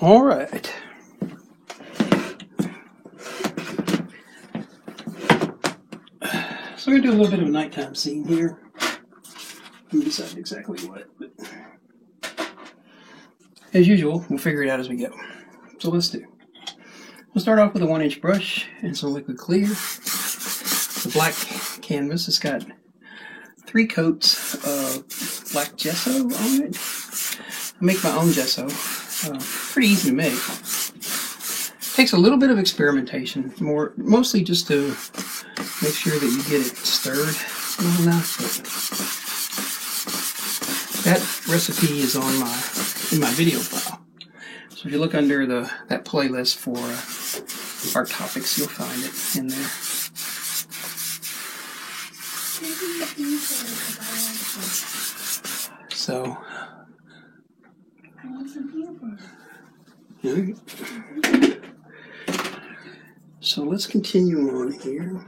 All right. So we're going to do a little bit of a nighttime scene here. I haven't decided exactly what, but as usual, we'll figure it out as we go. So let's do. We'll start off with a 1-inch brush and some liquid clear. The black canvas has got 3 coats of black gesso on it. I make my own gesso. Pretty easy to make. Takes a little bit of experimentation, mostly just to make sure that you get it stirred well enough. But that recipe is on in my video file. So if you look under that playlist for art topics, you'll find it in there. So, so let's continue on here.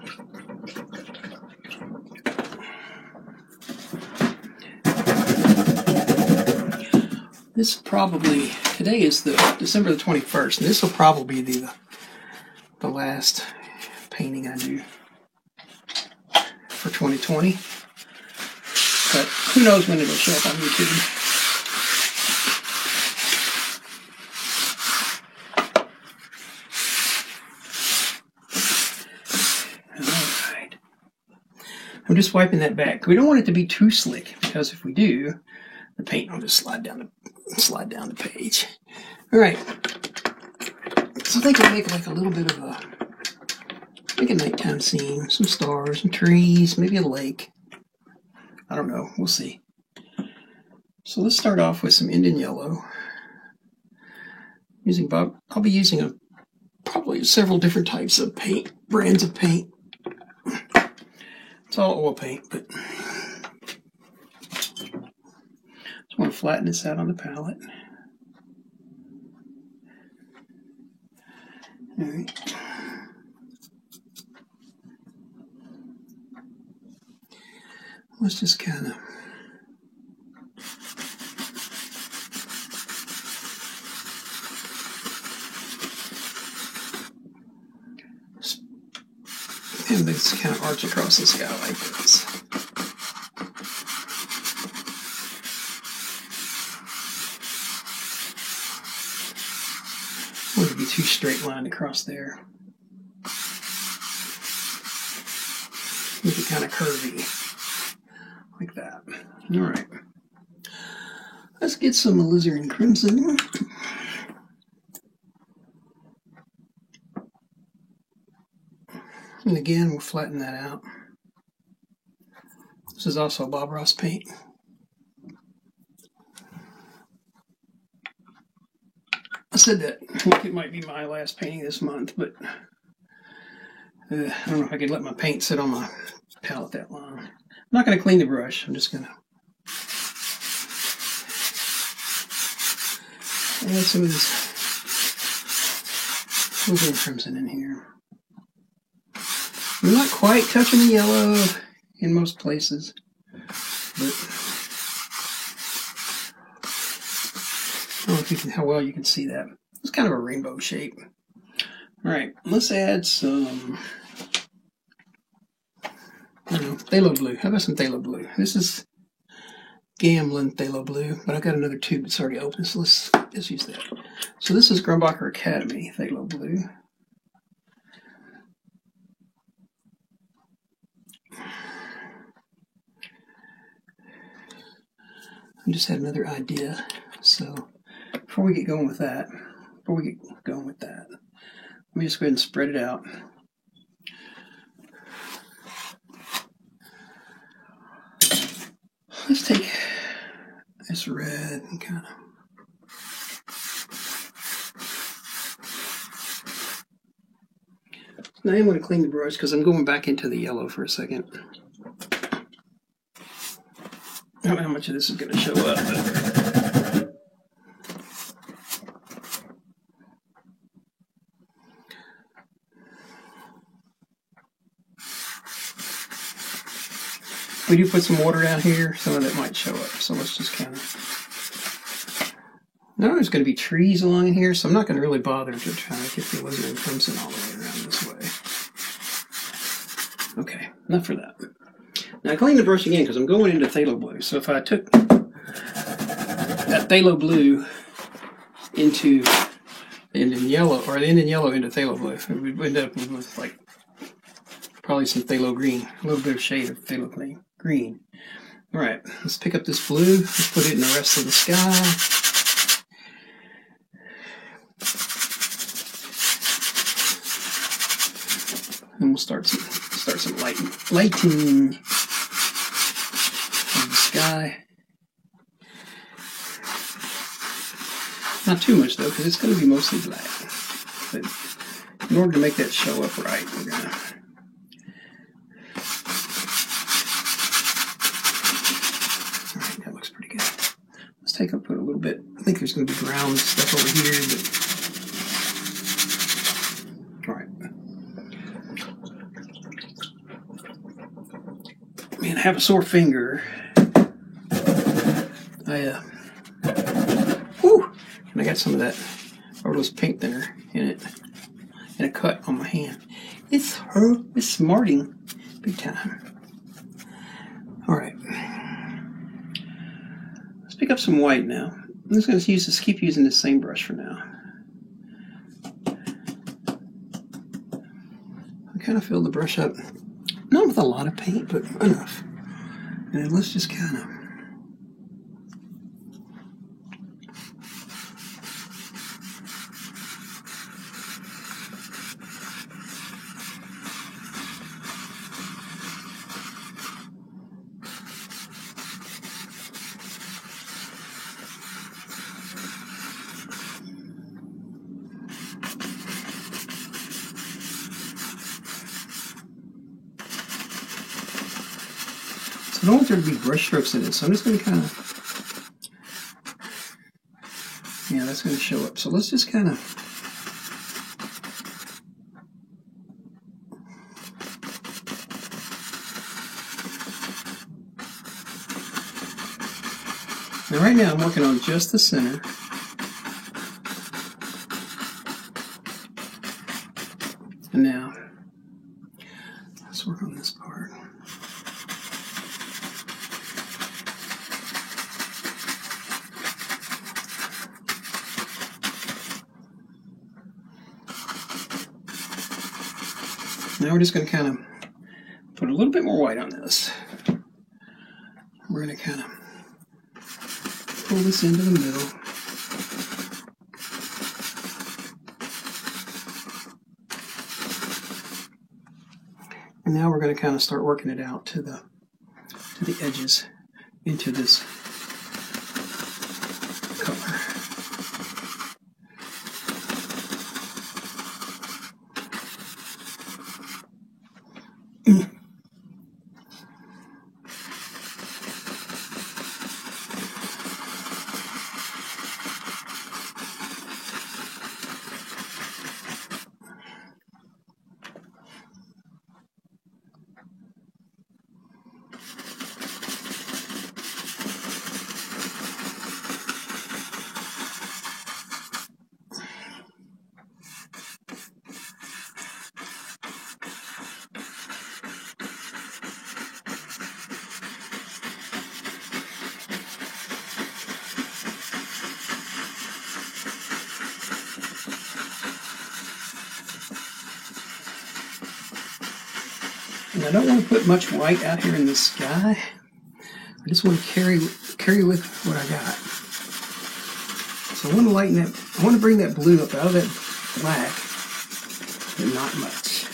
Today is December the 21st, and this will probably be the last painting I do for 2020. But who knows when it'll show up on YouTube. Alright. I'm just wiping that back. We don't want it to be too slick, because if we do, the paint will just slide down the page. Alright. So I think I'll make like a little bit of a nighttime scene, some stars, some trees, maybe a lake. I don't know, we'll see. So let's start off with some Indian yellow. I'll be using probably several different types of paint, brands of paint. It's all oil paint, but just want to flatten this out on the palette. All right. Let's just kind of and this kind of arch across the sky like this. Wouldn't be too straight lined across there. Make it kind of curvy. Like that. Alright. Let's get some alizarin crimson. And again, we'll flatten that out. This is also Bob Ross paint. I said that it might be my last painting this month, but I don't know if I could let my paint sit on my palette that long. I'm not going to clean the brush. I'm just going to add some of this alizarin crimson in here. I'm not quite touching the yellow in most places, but I don't know how well you can see that. It's kind of a rainbow shape. All right, let's add some, I don't know, phthalo blue. How about some phthalo blue? This is Gamblin phthalo blue, but I've got another tube that's already open, so let's use that. So this is Grumbacher Academy phthalo blue. I just had another idea, so before we get going with that, let me just go ahead and spread it out. Let's take this red and kind of now I'm going to clean the brush because I'm going back into the yellow for a second. I don't know how much of this is going to show up, but we do put some water down here. Some of that might show up, so let's just kind of Now there's going to be trees along in here, so I'm not going to really bother to try to get the alizarin crimson all the way around this way. Okay, enough for that. Now I clean the brush again because I'm going into phthalo blue. So if I took that phthalo blue into the Indian yellow, or the Indian yellow into phthalo blue, we'd end up with like probably some phthalo green, a little bit of shade of phthalo green. All right, let's pick up this blue. Let's put it in the rest of the sky. And we'll start some lighting of the sky. Not too much though, because it's going to be mostly black. But in order to make that show up right, we're gonna. All right, that looks pretty good. Let's put a little bit. I think there's going to be ground stuff over here, but all right. Man, I have a sore finger. And I got some of that Odorless paint thinner in it, and a cut on my hand. It's smarting big time. All right, let's pick up some white now. I'm just going to keep using this same brush for now. I kind of filled the brush up, not with a lot of paint, but enough. And then let's just kind of. I don't want there to be brush strokes in it, so I'm just going to kind of, yeah, that's going to show up. So let's just kind of, now right now I'm working on just the center. And now, let's work on this part. Now we're just going to kind of put a little bit more white on this. We're going to kind of pull this into the middle. And now we're going to kind of start working it out to the edges into this color. And I don't want to put much white out here in the sky. I just want to carry with what I got. So I want to lighten that. I want to bring that blue up out of that black, but not much.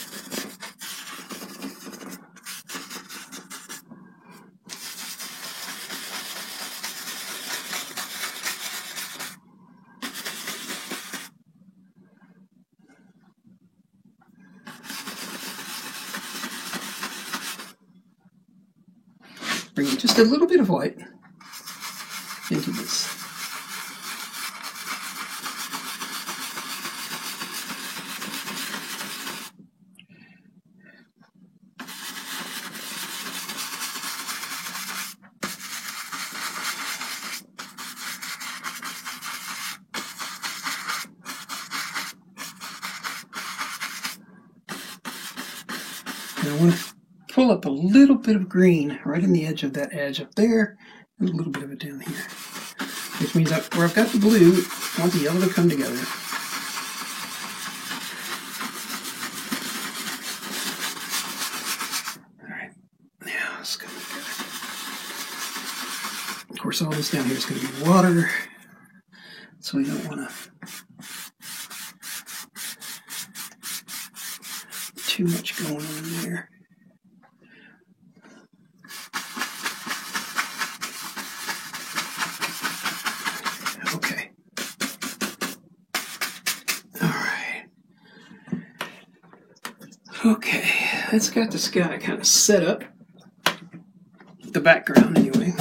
Bring just a little bit of white into this. And I want to pull up a little bit of green right in the edge of that edge up there, and a little bit of it down here. Which means that where I've got the blue, I want the yellow to come together. Alright, now it's coming together. Of course, all this down here is going to be water, so we don't want to too much going on there. Okay. All right. Okay, that's got this guy kind of set up. The background, anyway.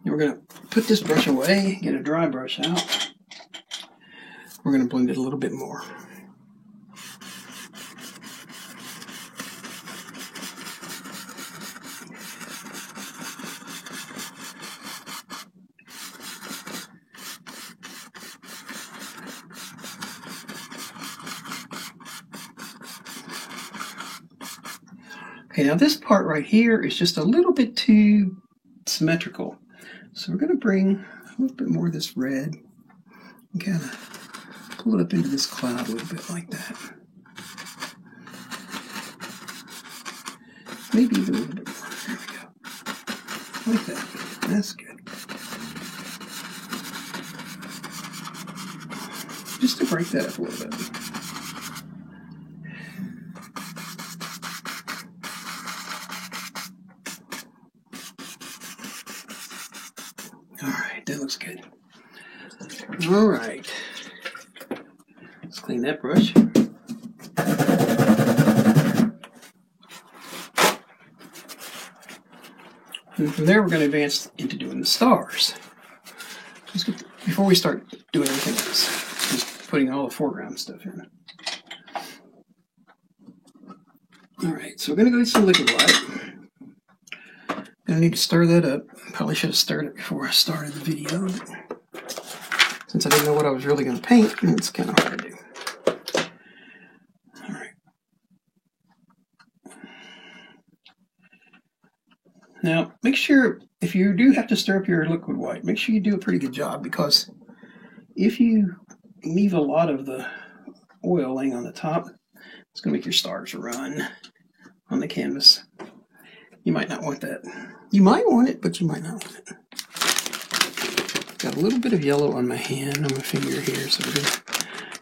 And we're going to put this brush away, get a dry brush out. We're going to blend it a little bit more. Okay, now this part right here is just a little bit too symmetrical. So we're going to bring a little bit more of this red and kind of pull it up into this cloud a little bit like that. Maybe even a little bit more. There we go. Like that. That's good. Just to break that up a little bit. Alright, that looks good. Alright. Let's clean that brush. And from there we're going to advance into doing the stars. Before we start doing anything else, just putting all the foreground stuff in. Alright, so we're going to go get some liquid white. Gonna need to stir that up. Probably should have stirred it before I started the video. Since I didn't know what I was really going to paint, it's kind of hard to do. Alright. Now, make sure, if you do have to stir up your liquid white, make sure you do a pretty good job, because if you leave a lot of the oil laying on the top, it's going to make your stars run on the canvas. You might not want that. You might want it, but you might not want it. Got a little bit of yellow on my hand, on my finger here, so we're going to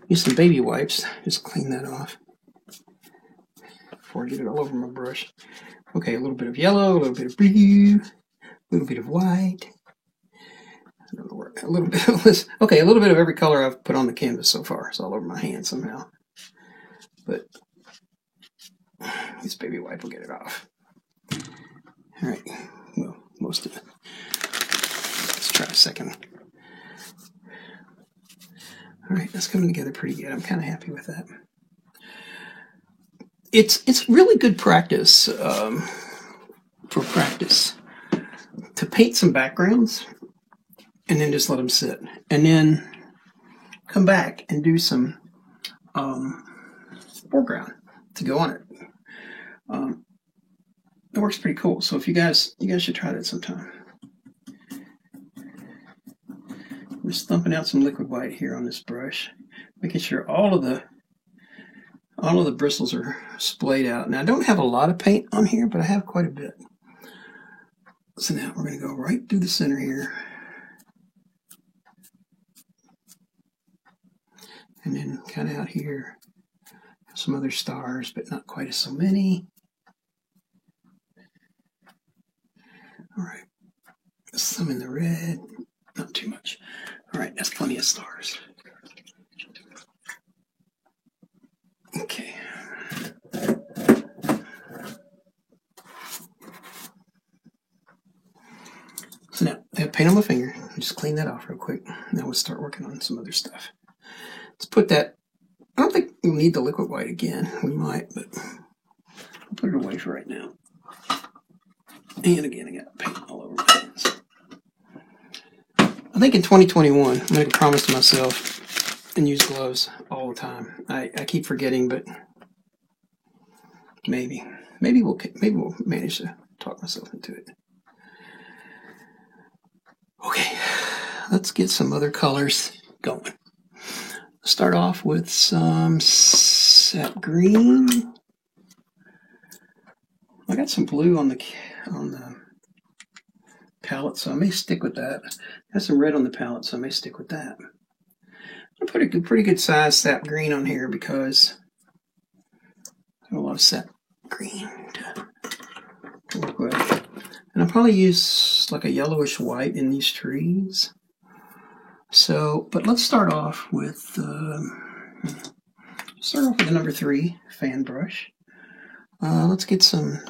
use some baby wipes. Just clean that off before I get it all over my brush. Okay, a little bit of yellow, a little bit of blue, a little bit of white. I don't know where, a little bit of this. Okay, a little bit of every color I've put on the canvas so far. It's all over my hand somehow. But this baby wipe will get it off. All right, well, most of it. Let's try a second. All right, that's coming together pretty good. I'm kind of happy with that. It's really good practice for practice to paint some backgrounds and then just let them sit, and then come back and do some foreground to go on it. It works pretty cool. So if you guys should try that sometime. I'm just thumping out some liquid white here on this brush, making sure all of the bristles are splayed out. Now I don't have a lot of paint on here, but I have quite a bit. So now we're going to go right through the center here, and then kind of out here, some other stars, but not quite so many. All right, some in the red, not too much. All right, that's plenty of stars. Okay. So now I have paint on my finger. I'll just clean that off real quick. Now we'll start working on some other stuff. Let's put that. I don't think we'll need the liquid white again. We might, but I'll put it away for right now. And again, I got paint all over my hands. I think in 2021, I'm going to promise to myself and use gloves all the time. I keep forgetting, but Maybe we'll manage to talk myself into it. Okay, let's get some other colors going. Start off with some sap green. I got some blue on the palette, so I may stick with that. I got some red on the palette, so I may stick with that. I'm gonna put a pretty good size sap green on here because I have a lot of sap green to work with. And I'll probably use like a yellowish white in these trees. So, but let's start off with the number 3 fan brush. Let's get some.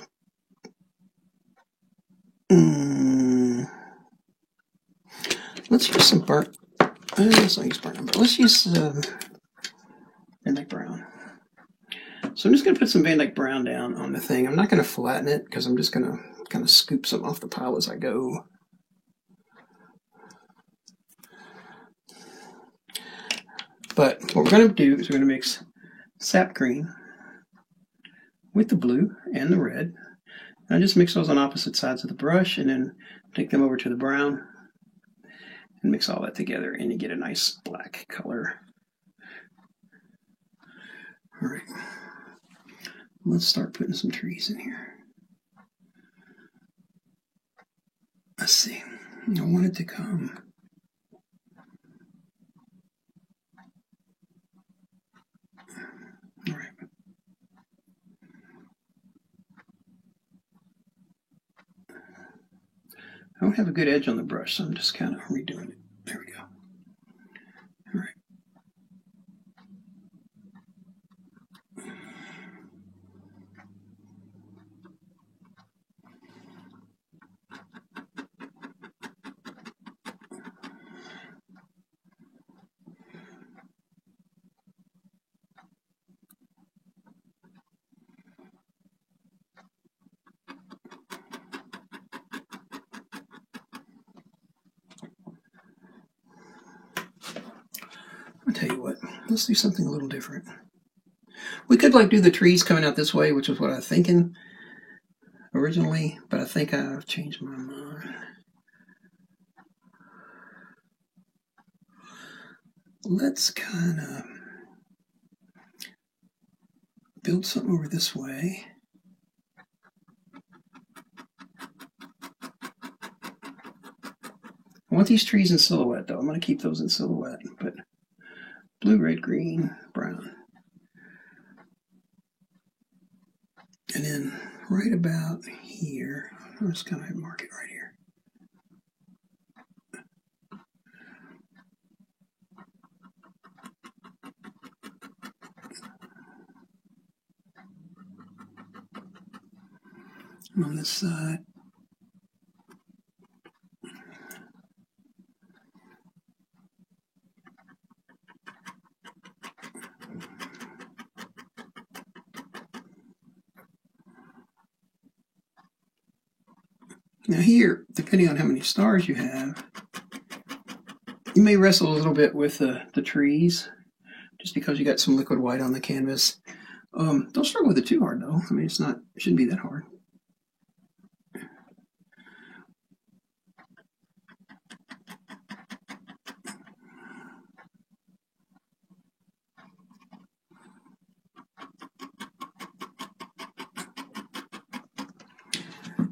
Let's use some burnt. Let's not use burnt umber. Let's use Van Dyke Brown. So I'm just going to put some Van Dyke Brown down on the thing. I'm not going to flatten it because I'm just going to kind of scoop some off the pile as I go. But what we're going to do is we're going to mix sap green with the blue and the red. And I just mix those on opposite sides of the brush and then take them over to the brown and mix all that together, and you get a nice black color. All right, let's start putting some trees in here. Let's see, I want it to come. All right. I don't have a good edge on the brush, so I'm just kind of redoing it. There we go. All right. I'll tell you what, let's do something a little different. We could like do the trees coming out this way, which was what I was thinking originally, but I think I've changed my mind. Let's kind of build something over this way. I want these trees in silhouette, though. I'm going to keep those in silhouette, but blue, red, green, brown. And then right about here, I'm just going to mark it right here. And on this side, now here, depending on how many stars you have, you may wrestle a little bit with the trees, just because you got some liquid white on the canvas. Don't struggle with it too hard, though. I mean, it shouldn't be that hard.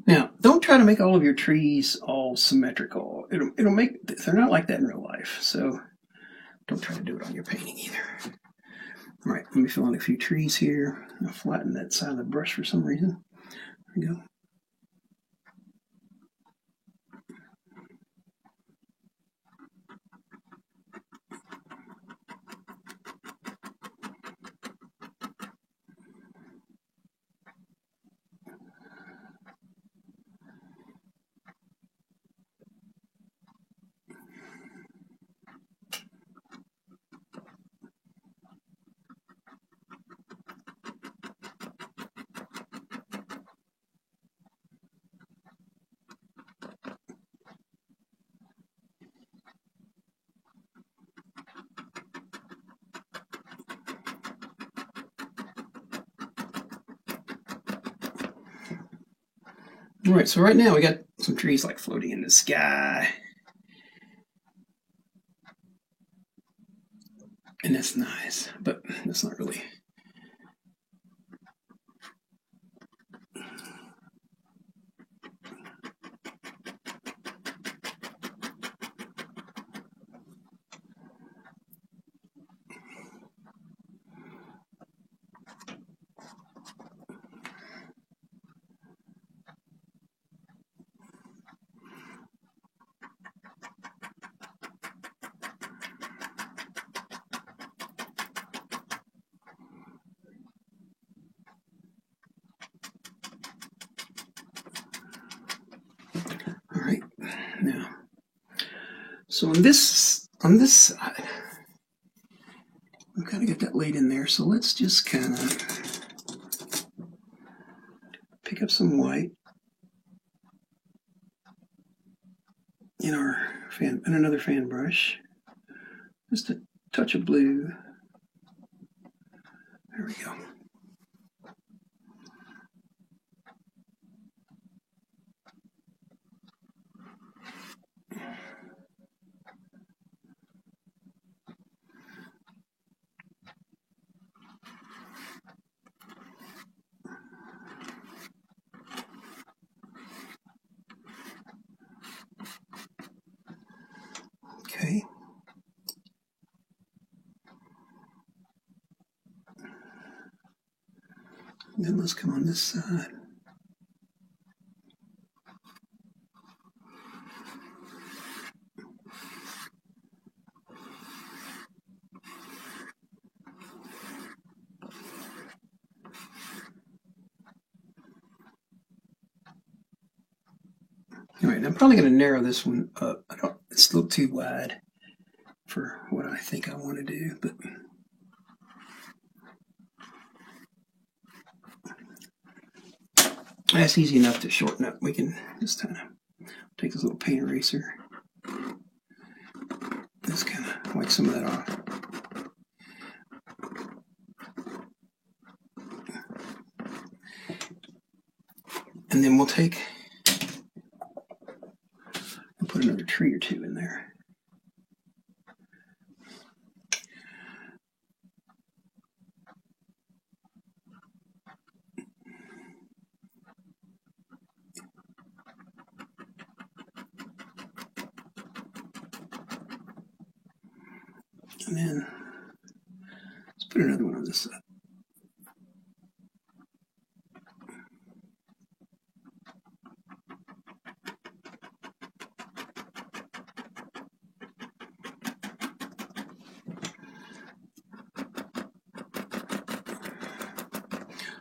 Now, don't try to make all of your trees all symmetrical. They're not like that in real life, so don't try to do it on your painting either. All right, let me fill in a few trees here. I'll flatten that side of the brush for some reason. There we go. All right, so right now we got some trees like floating in the sky. And that's nice, but that's not really. All right, now, so on this side, we've got to get that laid in there. So let's just kind of pick up some white in another fan brush, just a touch of blue. There we go. Okay. Then let's come on this side. All right, I'm probably going to narrow this one up. It's a little too wide for what I think I want to do, but that's easy enough to shorten up. We can just kind of take this little paint eraser, just kind of wipe some of that off. And then we'll take and put another tree or two in there. And then let's put another one on this side.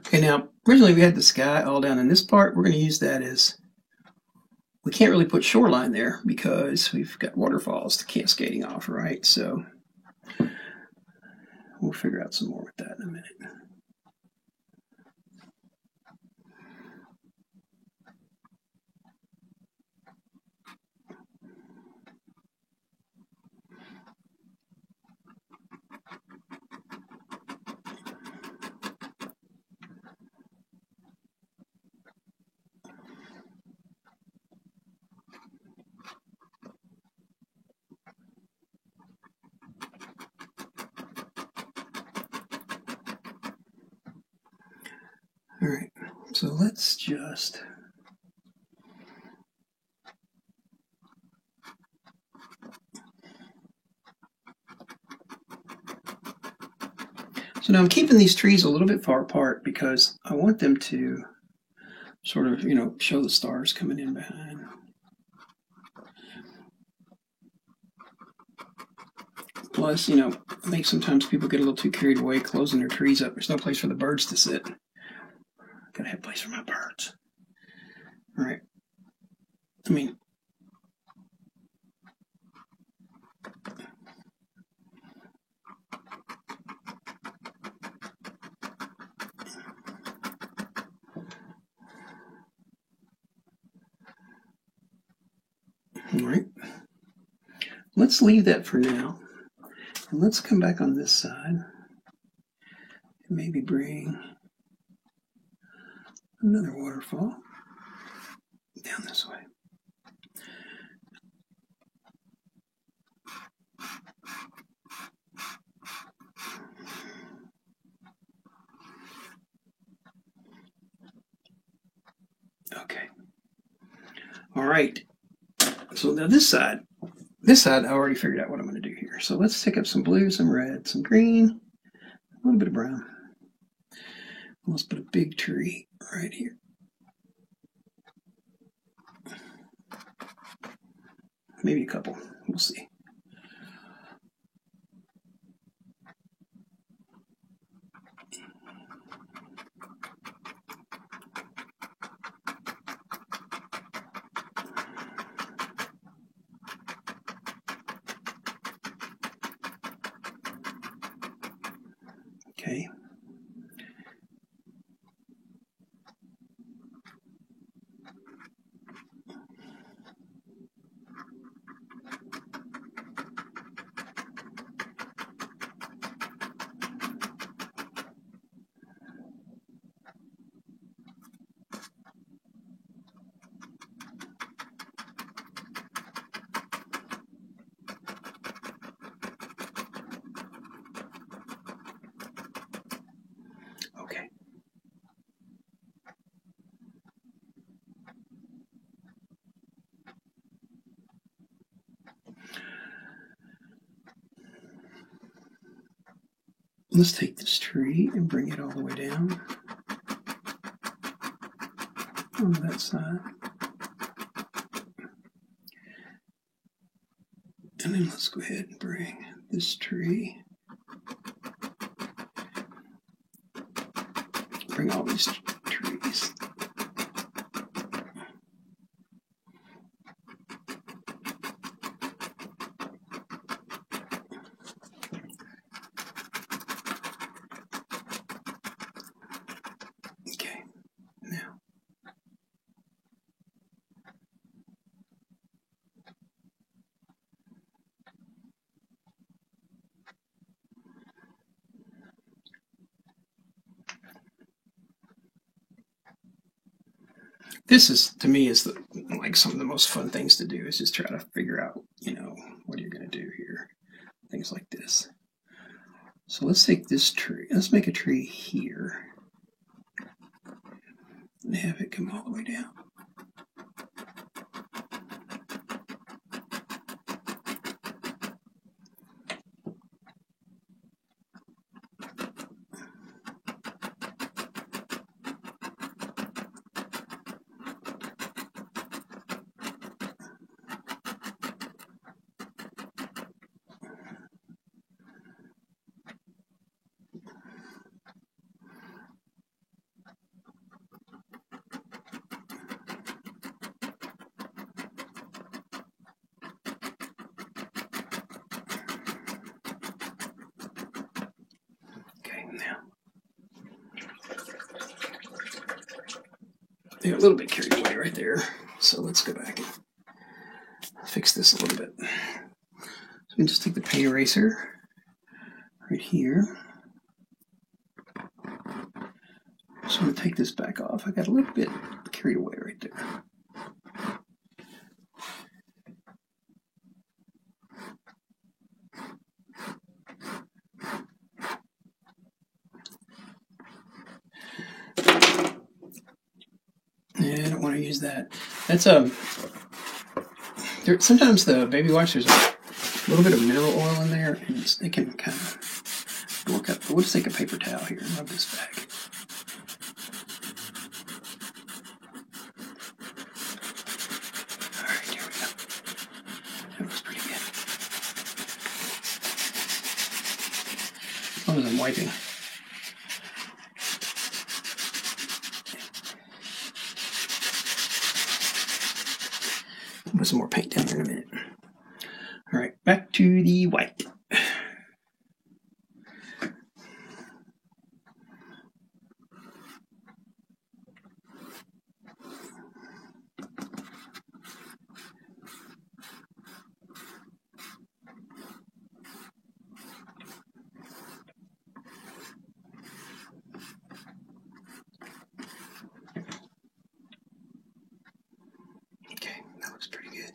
Okay, now originally we had the sky all down in this part. We're going to use that as, we can't really put shoreline there because we've got waterfalls cascading off, right? So we'll figure out some more with that in a minute. All right, so let's just so now I'm keeping these trees a little bit far apart because I want them to sort of, show the stars coming in behind. Plus, I think sometimes people get a little too carried away closing their trees up. There's no place for the birds to sit. Gotta have a place for my birds. All right. All right. Let's leave that for now. And let's come back on this side and maybe bring another waterfall. down this way. Okay. All right. So now this side I already figured out what I'm going to do here. So let's take up some blue, some red, some green, a little bit of brown. Let's put a big tree right here. Maybe a couple. We'll see. Okay. Okay. Let's take this tree and bring it all the way down on that side. And then let's go ahead and bring this tree, bring all these trees. Okay, now. This is, to me, is like some of the most fun things to do is just try to figure out, what you're going to do here. Things like this. So let's take this tree. Let's make a tree here and have it come all the way down. Now, I got a little bit carried away right there, so let's go back and fix this a little bit. So we can just take the paint eraser right here. So I'm going to take this back off. I got a little bit carried away right there. Yeah, I don't want to use that. That's sometimes the baby wipes, there's a little bit of mineral oil in there, and it can kind of work up. But we'll just take a paper towel here and rub this back. All right, here we go. That looks pretty good. As long as I'm wiping. Put some more paint down here in a minute. All right, back to the white. That looks pretty good.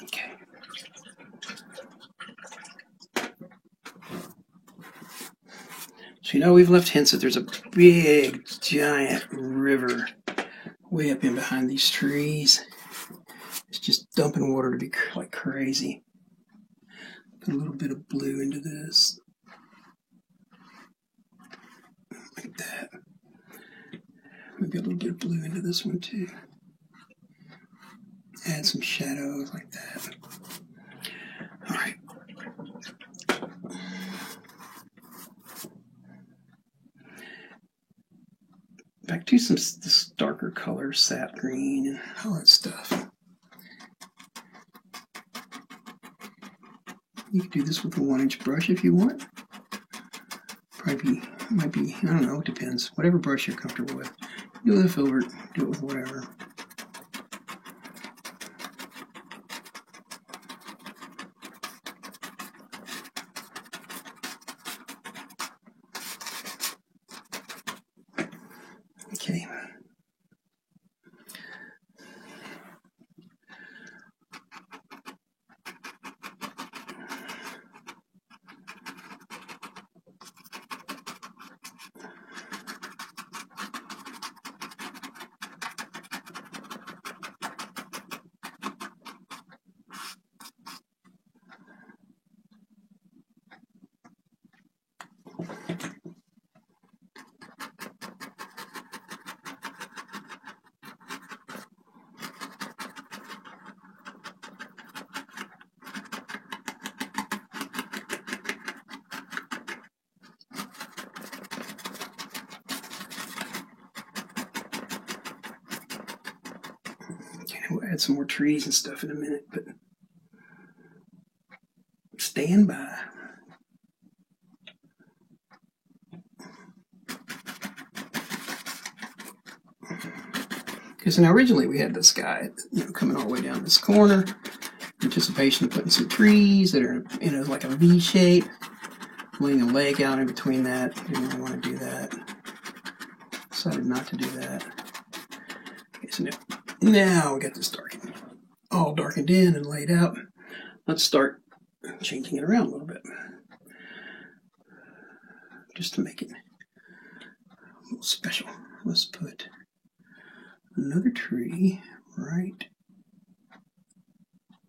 Okay. So you know we've left hints that there's a big, giant river way up in behind these trees. It's just dumping water to be like crazy. Put a little bit of blue into this. Like that. Maybe a little bit of blue into this one too. Add some shadows like that. All right. Back to this darker color, sap green and all that stuff. You can do this with a 1-inch brush if you want. Probably might be, I don't know, it depends. Whatever brush you're comfortable with. Do it with a filbert, do it with whatever. Okay. We'll add some more trees and stuff in a minute, but stand by. Okay, so now originally we had this guy, coming all the way down this corner. Anticipation of putting some trees that are in like a V shape. Laying a leg out in between that. Didn't really want to do that. Decided not to do that. Okay, so now we got this darkened, all darkened in and laid out. Let's start changing it around a little bit, just to make it a little special. Let's put another tree right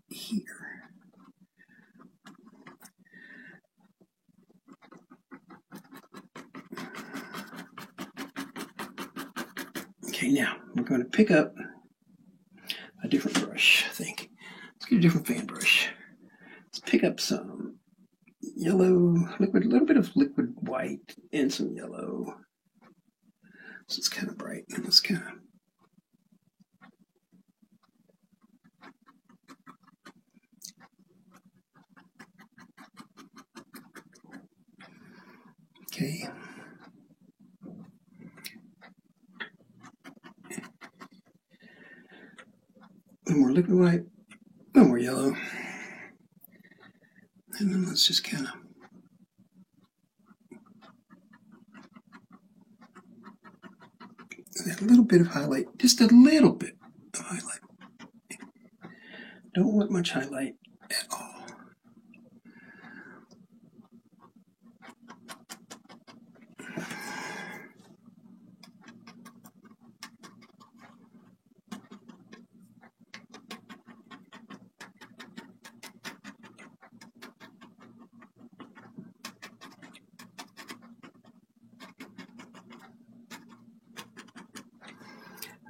here. Okay, now we're going to pick up a different brush, I think. Let's get a different fan brush. Let's pick up some yellow liquid, a little bit of liquid white and some yellow. So it's kind of bright and it's kind of okay. One more liquid white, one more yellow, and then let's just kind of add a little bit of highlight, just a little bit of highlight. Don't want much highlight at all.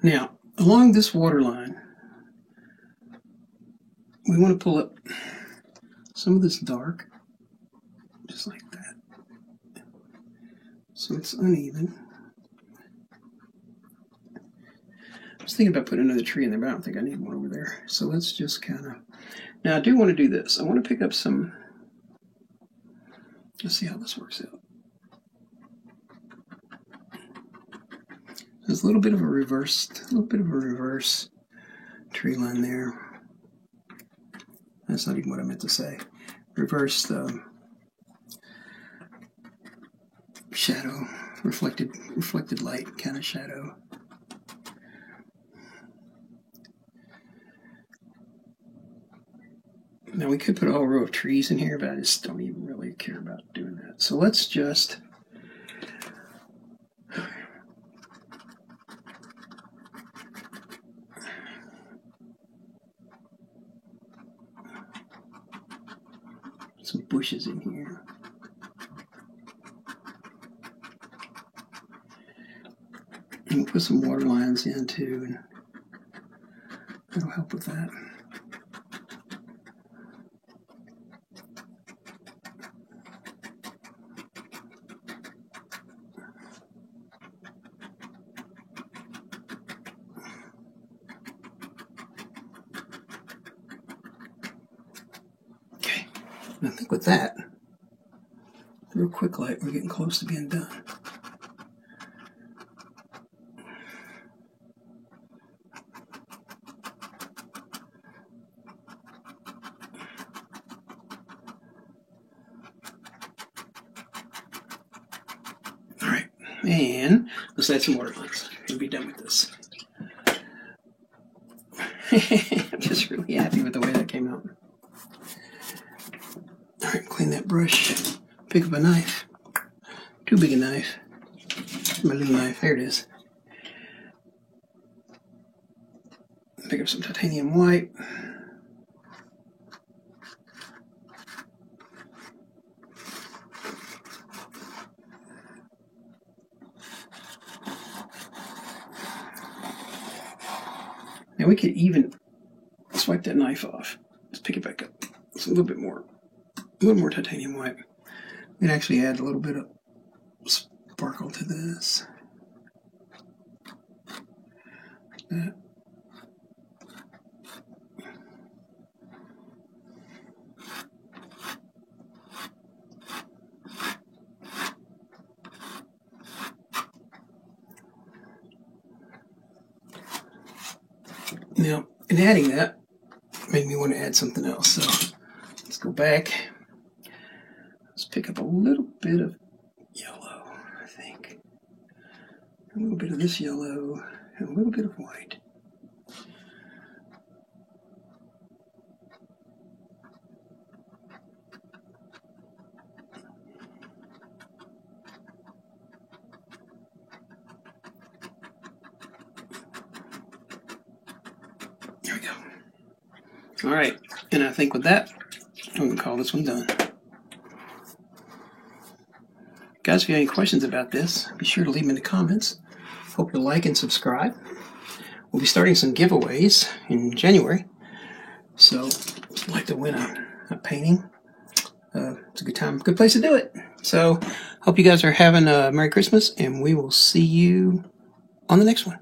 Now, along this water line, we want to pull up some of this dark, just like that. So it's uneven. I was thinking about putting another tree in there, but I don't think I need one over there. So let's just kind of... Now I do want to do this. I want to pick up some... Let's see how this works out. There's a little bit of a reverse tree line there. That's not even what I meant to say. Reversed shadow, reflected light kind of shadow. Now we could put a whole row of trees in here, but I just don't even really care about doing that. So let's just some bushes in here. And we'll put some water lines in too, and that'll help with that. I think with that, real quick light, we're getting close to being done. All right, and let's add some water lines and be done with this. I'm just really happy with the way that came out. Alright, clean that brush, pick up a knife, too big a knife, my little knife, there it is. Pick up some titanium white. Now we could even swipe that knife off, let's pick it back up, it's a little more titanium white. We can actually add a little bit of sparkle to this. Like that. Now, in adding that, made me want to add something else. So let's go back. Let's pick up a little bit of yellow, I think. A little bit of this yellow and a little bit of white. There we go. All right, and I think with that, I'm going to call this one done. Guys, if you have any questions about this, be sure to leave them in the comments. Hope you like and subscribe. We'll be starting some giveaways in January. So if you'd like to win a painting, it's a good time, good place to do it. So hope you guys are having a Merry Christmas, and we will see you on the next one.